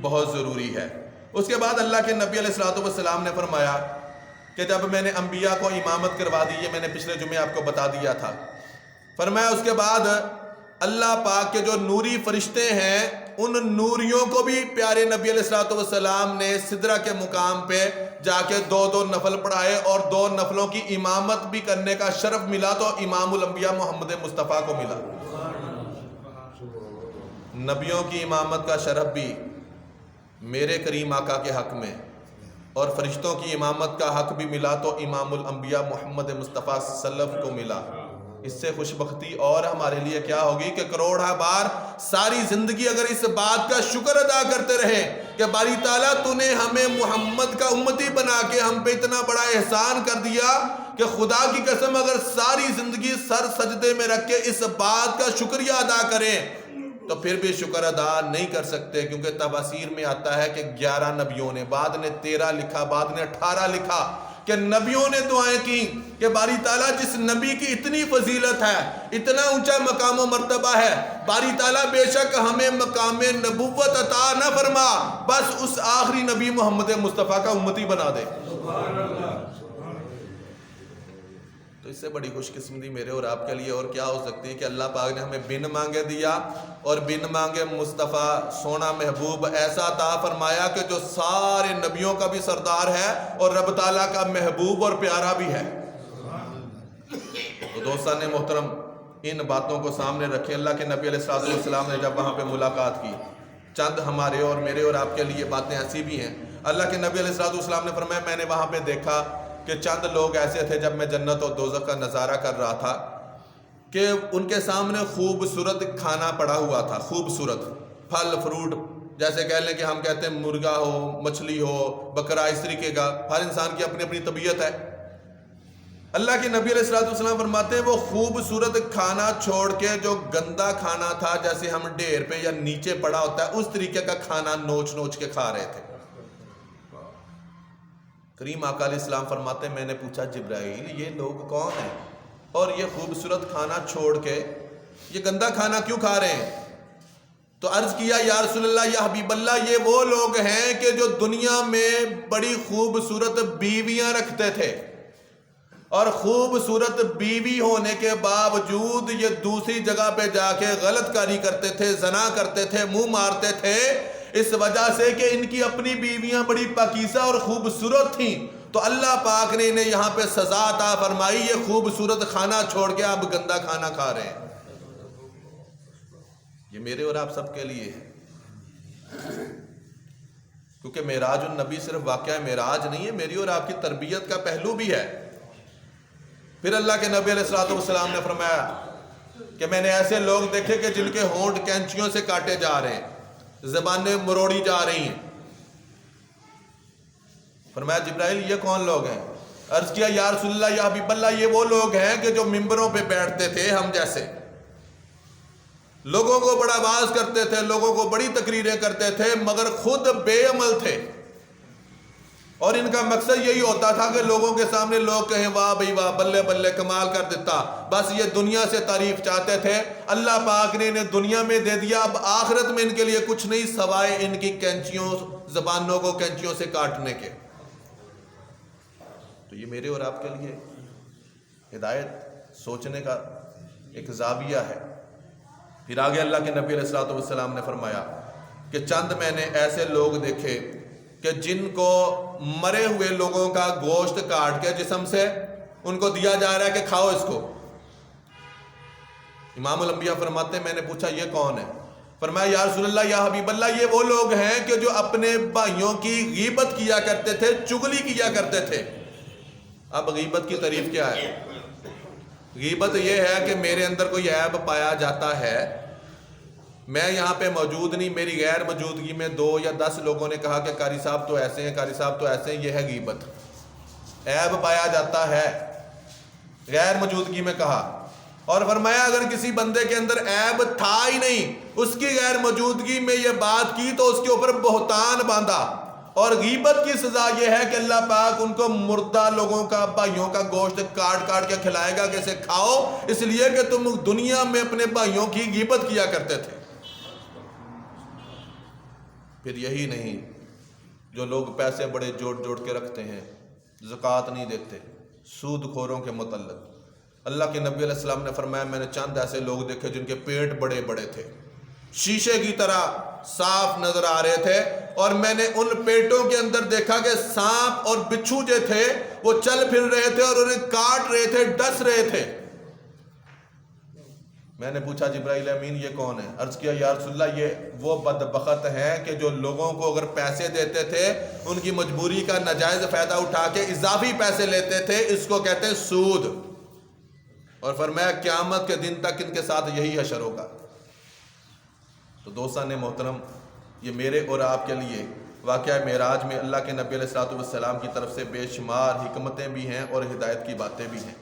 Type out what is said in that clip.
بہت ضروری ہے۔ اس کے بعد اللہ کے نبی علیہ الصلوۃ والسلام نے فرمایا کہ جب میں نے انبیاء کو امامت کروا دی، یہ میں نے پچھلے جمعے آپ کو بتا دیا تھا، فرمایا اس کے بعد اللہ پاک کے جو نوری فرشتے ہیں ان نوریوں کو بھی پیارے نبی علیہ الصلوۃ والسلام نے سدرہ کے مقام پہ جا کے 2 نفل پڑھائے اور 2 نفلوں کی امامت بھی کرنے کا شرف ملا تو امام الانبیاء محمد مصطفیٰ کو ملا۔ نبیوں کی امامت کا شرف بھی میرے کریم آقا کے حق میں اور فرشتوں کی امامت کا حق بھی ملا تو امام الانبیاء محمد مصطفیٰ صلی اللہ علیہ وسلم کو ملا۔ اس سے خوش بختی اور ہمارے لیے کیا ہوگی کہ کروڑہ بار ساری زندگی اگر اس بات کا شکر ادا کرتے رہے کہ باری تعالیٰ تو نے ہمیں محمد کا امتی بنا کے ہم پہ اتنا بڑا احسان کر دیا کہ خدا کی قسم اگر ساری زندگی سر سجدے میں رکھ کے اس بات کا شکریہ ادا کریں تو پھر بھی شکر ادا نہیں کر سکتے، کیونکہ تفاسیر میں آتا ہے کہ 11 نبیوں نے، بعد نے 13 لکھا، بعد نے 18 لکھا کہ نبیوں نے دعائیں کی کہ باری تعالیٰ جس نبی کی اتنی فضیلت ہے، اتنا اونچا مقام و مرتبہ ہے، باری تعالیٰ بے شک ہمیں مقام نبوت عطا نہ فرما، بس اس آخری نبی محمد مصطفیٰ کا امتی بنا دے۔ تو اس سے بڑی خوش قسمتی میرے اور آپ کے لیے اور کیا ہو سکتی ہے کہ اللہ پاک نے ہمیں بن مانگے دیا اور بن مانگے مصطفیٰ سونا محبوب ایسا عطا فرمایا کہ جو سارے نبیوں کا بھی سردار ہے اور رب تعالیٰ کا محبوب اور پیارا بھی ہے۔ تو دوستان محترم، ان باتوں کو سامنے رکھے۔ اللہ کے نبی علیہ الصلوۃ والسلام نے جب وہاں پہ ملاقات کی، چند ہمارے اور میرے اور آپ کے لیے باتیں ایسی بھی ہیں۔ اللہ کے نبی علیہ الصلوۃ والسلام نے فرمایا میں نے وہاں پہ دیکھا کہ چند لوگ ایسے تھے جب میں جنت اور دوزخ کا نظارہ کر رہا تھا کہ ان کے سامنے خوبصورت کھانا پڑا ہوا تھا، خوبصورت پھل فروٹ، جیسے کہہ لیں کہ ہم کہتے ہیں مرغا ہو، مچھلی ہو، بکرا، اس طریقے کا، ہر انسان کی اپنی اپنی طبیعت ہے۔ اللہ کے نبی علیہ الصلوۃ والسلام فرماتے ہیں وہ خوبصورت کھانا چھوڑ کے جو گندا کھانا تھا، جیسے ہم ڈھیر پہ یا نیچے پڑا ہوتا ہے اس طریقے کا کھانا نوچ نوچ کے کھا رہے تھے۔ کریم آقا علیہ السلام فرماتے ہیں میں نے پوچھا جبرائیل یہ لوگ کون ہیں اور یہ خوبصورت کھانا چھوڑ کے یہ گندا کھانا کیوں کھا رہے ہیں؟ تو عرض کیا یا رسول اللہ یا حبیب اللہ یہ وہ لوگ ہیں کہ جو دنیا میں بڑی خوبصورت بیویاں رکھتے تھے اور خوبصورت بیوی ہونے کے باوجود یہ دوسری جگہ پہ جا کے غلط کاری کرتے تھے، زنا کرتے تھے، منہ مارتے تھے، اس وجہ سے کہ ان کی اپنی بیویاں بڑی پاکیزہ اور خوبصورت تھیں، تو اللہ پاک نے انہیں یہاں پہ سزا عطا فرمائی، یہ خوبصورت کھانا چھوڑ کے اب گندا کھانا کھا رہے ہیں۔ یہ میرے اور آپ سب کے لیے ہے، کیونکہ معراج النبی صرف واقعہ معراج نہیں ہے، میری اور آپ کی تربیت کا پہلو بھی ہے۔ پھر اللہ کے نبی علیہ الصلوۃ والسلام نے فرمایا کہ میں نے ایسے لوگ دیکھے کہ جن کے ہونٹ کینچیوں سے کاٹے جا رہے ہیں، زبانیں مروڑی جا رہی ہیں۔ فرمایا جبرائیل یہ کون لوگ ہیں؟ عرض کیا یا رسول اللہ یا حبیب اللہ یہ وہ لوگ ہیں کہ جو ممبروں پہ بیٹھتے تھے ہم جیسے، لوگوں کو بڑا واعظ کرتے تھے، لوگوں کو بڑی تقریریں کرتے تھے، مگر خود بے عمل تھے، اور ان کا مقصد یہی ہوتا تھا کہ لوگوں کے سامنے لوگ کہیں واہ بھائی واہ، بلے بلے، کمال کر دیتا، بس یہ دنیا سے تعریف چاہتے تھے۔ اللہ پاک نے انہیں دنیا میں دے دیا، اب آخرت میں ان کے لیے کچھ نہیں سوائے ان کی کینچیوں، زبانوں کو کینچیوں سے کاٹنے کے۔ تو یہ میرے اور آپ کے لیے ہدایت، سوچنے کا ایک زاویہ ہے۔ پھر آگے اللہ کے نبی علیہ الصلوۃ والسلام نے فرمایا کہ چند میں نے ایسے لوگ دیکھے کہ جن کو مرے ہوئے لوگوں کا گوشت کاٹ کے جسم سے ان کو دیا جا رہا ہے کہ کھاؤ اس کو۔ امام الانبیاء فرماتے ہیں میں نے پوچھا یہ کون ہے؟ فرمایا یا رسول اللہ یا حبیب اللہ یہ وہ لوگ ہیں کہ جو اپنے بھائیوں کی غیبت کیا کرتے تھے، چغلی کیا کرتے تھے۔ اب غیبت کی تعریف کیا ہے؟ غیبت یہ ہے کہ میرے اندر کوئی عیب پایا جاتا ہے، میں یہاں پہ موجود نہیں، میری غیر موجودگی میں 2 یا 10 لوگوں نے کہا کہ قاری صاحب تو ایسے ہیں، قاری صاحب تو ایسے ہیں، یہ ہے غیبت۔ عیب پایا جاتا ہے، غیر موجودگی میں کہا، اور فرمایا اگر کسی بندے کے اندر عیب تھا ہی نہیں، اس کی غیر موجودگی میں یہ بات کی تو اس کے اوپر بہتان باندھا۔ اور غیبت کی سزا یہ ہے کہ اللہ پاک ان کو مردہ لوگوں کا، بھائیوں کا گوشت کاٹ کاٹ کے کھلائے گا کہ اسے کھاؤ، اس لیے کہ تم دنیا میں اپنے بھائیوں کی غیبت کیا کرتے تھے۔ پھر یہی نہیں، جو لوگ پیسے بڑے جوڑ جوڑ کے رکھتے ہیں، زکوٰۃ نہیں دیتے، سود خوروں کے متعلق اللہ کے نبی علیہ السلام نے فرمایا میں نے چند ایسے لوگ دیکھے جن کے پیٹ بڑے بڑے تھے، شیشے کی طرح صاف نظر آ رہے تھے، اور میں نے ان پیٹوں کے اندر دیکھا کہ سانپ اور بچھو جو تھے وہ چل پھر رہے تھے اور انہیں کاٹ رہے تھے، ڈس رہے تھے۔ میں نے پوچھا جبرائیل امین یہ کون ہے؟ عرض کیا یا رسول اللہ یہ وہ بدبخت ہیں کہ جو لوگوں کو اگر پیسے دیتے تھے ان کی مجبوری کا ناجائز فائدہ اٹھا کے اضافی پیسے لیتے تھے، اس کو کہتے ہیں سود۔ اور فرمایا قیامت کے دن تک ان کے ساتھ یہی حشر ہوگا۔ تو دوستان محترم، یہ میرے اور آپ کے لیے واقعہ معراج میں اللہ کے نبی علیہ الصلوۃ والسلام کی طرف سے بے شمار حکمتیں بھی ہیں اور ہدایت کی باتیں بھی ہیں۔